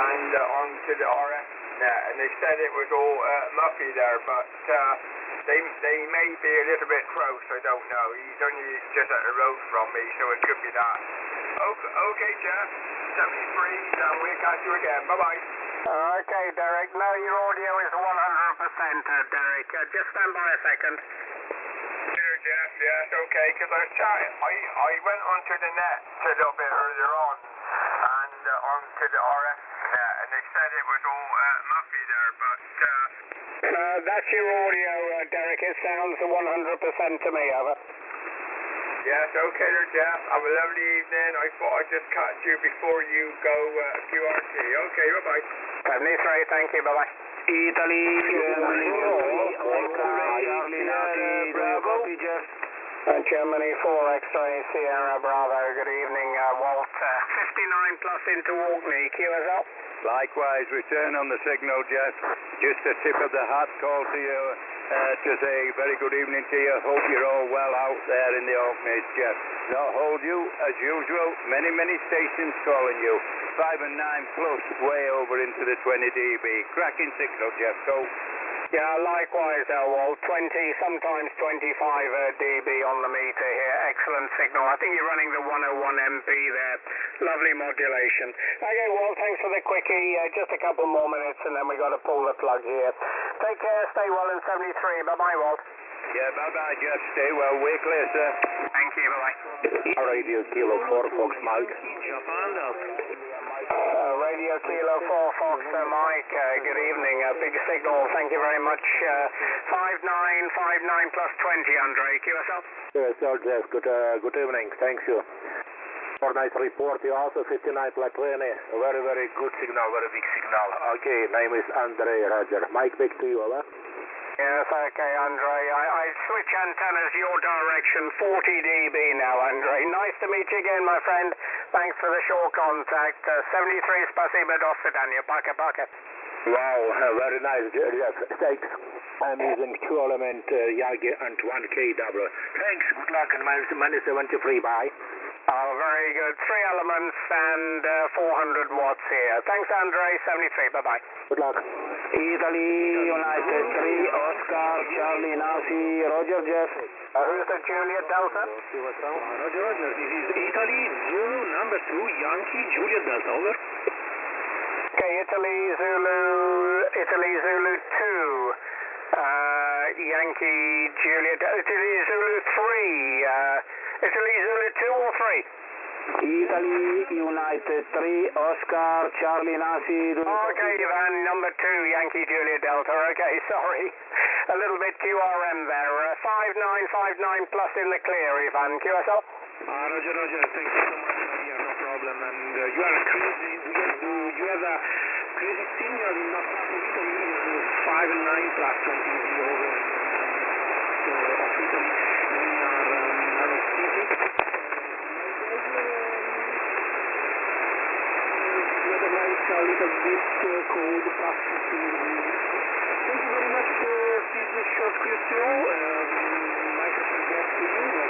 and onto the RF net, and they said it was all muffy there, but they may be a little bit close, I don't know. He's only just at the road from me, so it could be that. Okay, Jeff. 73, and we'll catch you again. Bye-bye. Okay, Derek. No, your audio is 100%, Derek. Just stand by a second. Here, Jeff. Yes, okay, because I was chatting. I went onto the net a little bit earlier on, and onto the RF net, and they said it was all muffy there, but That's your audio, Derek. It sounds 100% to me, over. yes, okay there, Jeff. Have a lovely evening. I thought I'd just catch you before you go QRT. Okay, bye-bye. 73, thank you, bye-bye. Italy, Germany 4 X-ray Sierra Bravo, good evening, Walt. 59 plus into Orkney, QSL. Likewise, return on the signal, Jeff. Just a tip of the hat call to you to say very good evening to you. Hope you're all well out there in the Orkneys, Jeff. Now hold you, as usual, many stations calling you. 5 and 9 plus, way over into the 20 dB. Cracking signal, Jeff. So. Yeah, likewise, Walt. 20, sometimes 25 dB on the meter here. Excellent signal. I think you're running the 101 MP there. Lovely modulation. Okay, Walt, thanks for the quickie. Just a couple more minutes and then we got to pull the plug here. Take care. Stay well in 73. Bye-bye, Walt. Yeah, bye-bye, Jeff. Stay well. Way clear, sir. Thank you. Bye-bye. Radio Kilo 4 Fox Mike. Radio Kilo 4 Fox Mike, good evening. Big signal, thank you very much. 59 plus 20, Andre. QSL? Yes, sir, Jeff. Good evening. Thank you. For nice report. You also 59 plus 20. Very good signal. Very big signal. Okay, name is Andre. Roger. Mike, back to you. Over. Yes, okay, Andre. I switch antennas your direction, 40 dB now, Andre. Nice to meet you again, my friend. Thanks for the short contact. 73, spasibo, do свидания. Пока. Wow, very nice, Jeff. Thanks. I'm using 2 element Yagi and 1 KW. Thanks. Good luck and minus 73. Bye. Oh, very good. 3 elements and 400 watts here. Thanks, Andre. 73. Bye-bye. Good luck. Italy, United 3, Oscar, Charlie, Nancy, Roger, Jeff. Who's the Juliet Delta? Roger. This is Italy, Zulu, number 2, Yankee, Juliet Delta, over. Okay, Italy, Zulu 2. Yankee, Juliet, Italy, Zulu 3. Italy, Zulu 2 or 3? Italy, United 3, Oscar, Charlie, Nancy. Okay, Ivan, number 2, Yankee, Juliet Delta. Okay, sorry. A little bit QRM there. 59 plus in the clear, Ivan. QSL? Roger. Thank you so much, dear. No problem. And you are crazy. You have a crazy signal in not Italy. 5 and 9 plus 20 over. So, of Italy, we are speaking. Weather-wise, a little bit cold, plus 15 degrees. Thank you very much for this short question. Microphone back to you.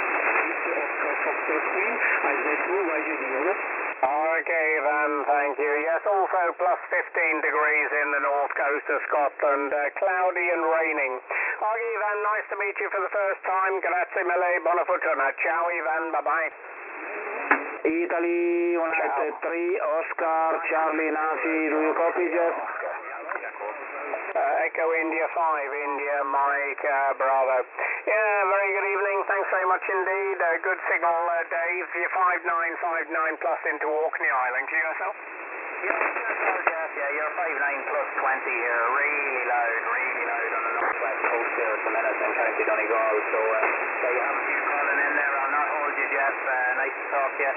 Oscar Foxtrot Queen, IZ2, YJD, over. Okay, Ivan, thank you. Yes, also plus 15 degrees in the north coast of Scotland. Cloudy and raining. Okay, Ivan, nice to meet you for the first time. Grazie mille, buona fortuna. Ciao, Ivan, bye-bye. Italy, United 3, Oscar, Charlie, Nancy, do you copy, Jeff? Echo India 5, India, Mike, Bravo. Yeah, very good evening. Thanks very much indeed. Good signal, Dave. You're 59 plus into Orkney Island. Can you yourself? Yeah, you're 59 plus 20 here. Really loud on the northwest coast here at the minute in County Donegal. So you have a few calling in there. I'll not hold you, Jeff. Nice to talk to you.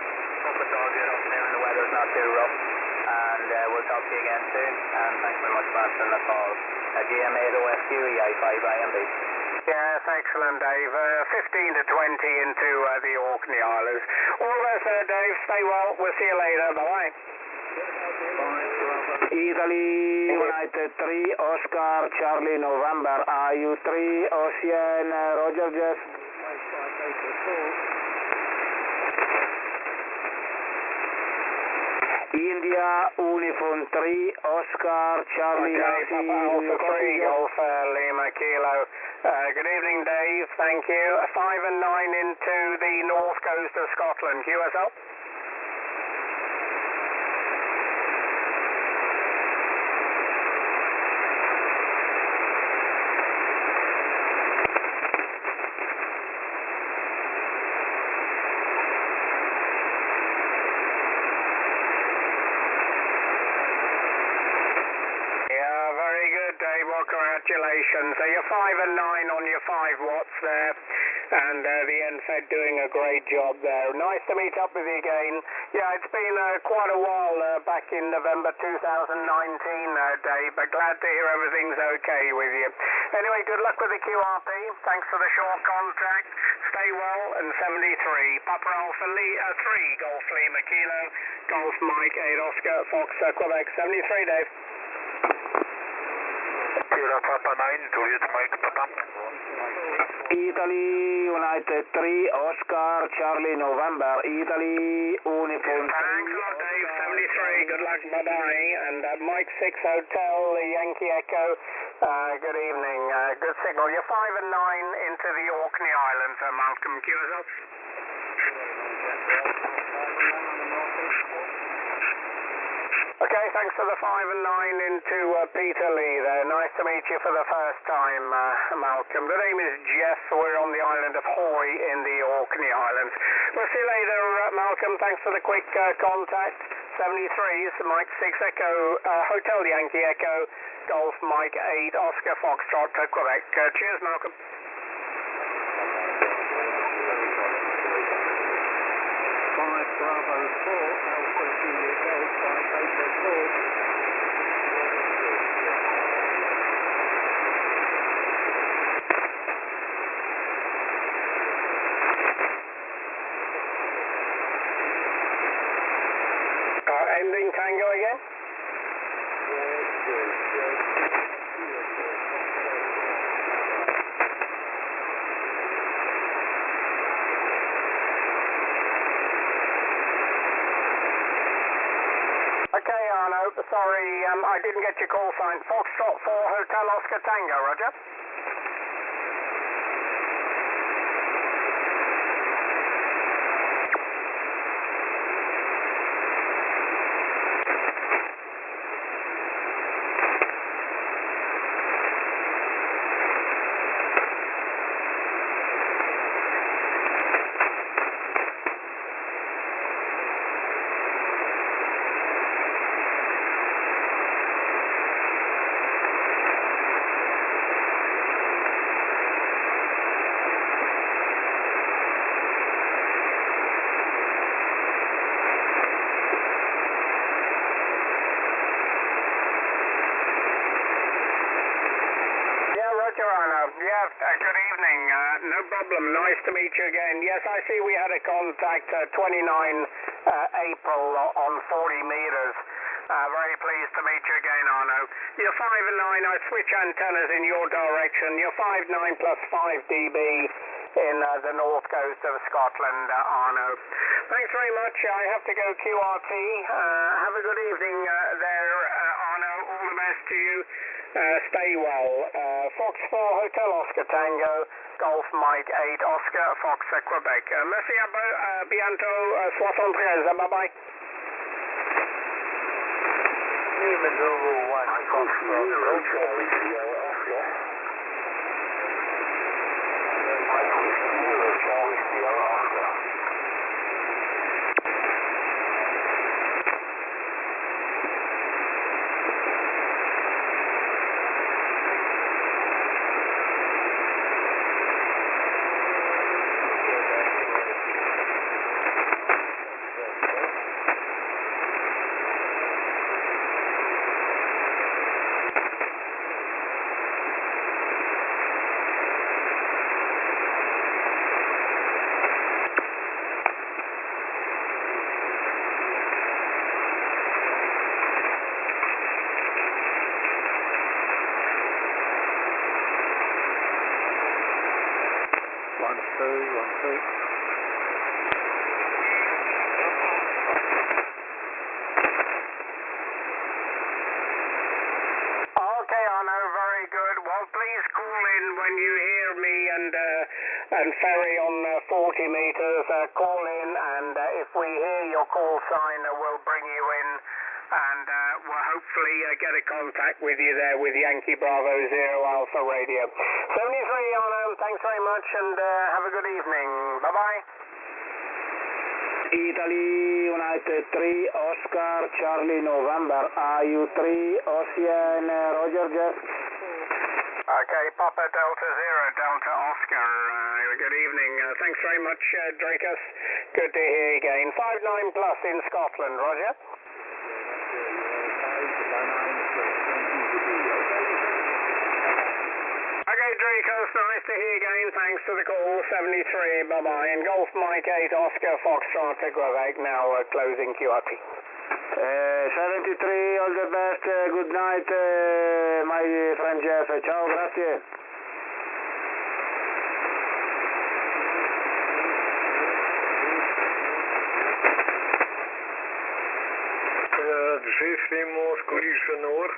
Hope it's all good up there and the weather's not too rough. And we'll talk to you again soon. And thanks very much for answering the call. GM8OFQ, EI5IMB. Yes, excellent, Dave. 15 to 20 into the Orkney Islands. All the best there, Dave. Stay well. We'll see you later. Bye-bye. Italy United 3 Oscar Charlie November. Are you 3 Ocean Roger Jeff? India Uniform 3 Oscar Charlie Papa Alpha 3 Golf Lima Kilo. Good evening, Dave. Thank you. 5 and 9 into the north coast of Scotland. QSL. Congratulations. You're 5 and 9 on your 5 watts there, and the NFED doing a great job there. Nice to meet up with you again. Yeah, it's been quite a while back in November 2019, Dave, but glad to hear everything's okay with you. Anyway, good luck with the QRP. Thanks for the short contact. Stay well, and 73. Papa Alpha 3 Golf Lima Kilo, Golf Mike 8 Oscar Fox Quebec 73, Dave. Papa 9, Juliet Mike Papa. Italy United 3 Oscar Charlie November. Italy Uniform 3. Thanks a lot, Dave. 73. Good luck. Bye-bye. And Mike 6 Hotel Yankee Echo. Good evening. Good signal. You're 5 and 9 into the Orkney Islands. Malcolm QSL. Okay, thanks for the 5 and 9 into Peter Lee there. Nice to meet you for the first time, Malcolm. The name is Jeff. We're on the island of Hoy in the Orkney Islands. We'll see you later, Malcolm. Thanks for the quick contact. 73 is Mike 6 Echo, Hotel Yankee Echo, Golf Mike 8 Oscar Foxtrot Quebec. Cheers, Malcolm. Bravo 4 Alpha Juliet Golf 5 Hotel 4. Ending Tango again? Okay, Arno, sorry, I didn't get your call sign. Foxtrot 4 Hotel Oscar Tango, Roger. Good evening. No problem. Nice to meet you again. Yes, I see we had a contact 29 April on 40 meters. Very pleased to meet you again, Arno. You're 5 and 9. I switch antennas in your direction. You're 5 9 plus 5 dB in the north coast of Scotland, Arno. Thanks very much. I have to go QRT. Have a good evening there, Arno. All the best to you. Stay well. Fox 4 Hotel Oscar Tango, Golf Mike 8 Oscar Fox Quebec. Merci à bientôt. 73. Bye-bye. ferry on 40 meters. Call in, and if we hear your call sign, we'll bring you in, and we'll hopefully get a contact with you there with Yankee Bravo Zero Alpha Radio. 73 Arno, thanks very much, and have a good evening. Bye-bye. Italy United 3 Oscar Charlie November. Are you 3 Ocean Roger Jeff? Okay, Papa Delta Zero Delta Oscar. Good evening. Thanks very much, Dracus. Good to hear you again. 59 plus in Scotland, Roger. Okay, Dracos, nice to hear you again. Thanks for the call. 73, bye-bye. And Golf Mike 8 Oscar Foxtrot Quebec now closing QRT. 73, all the best. Good night, my friend Jeff. Ciao, grazie. GM collision over.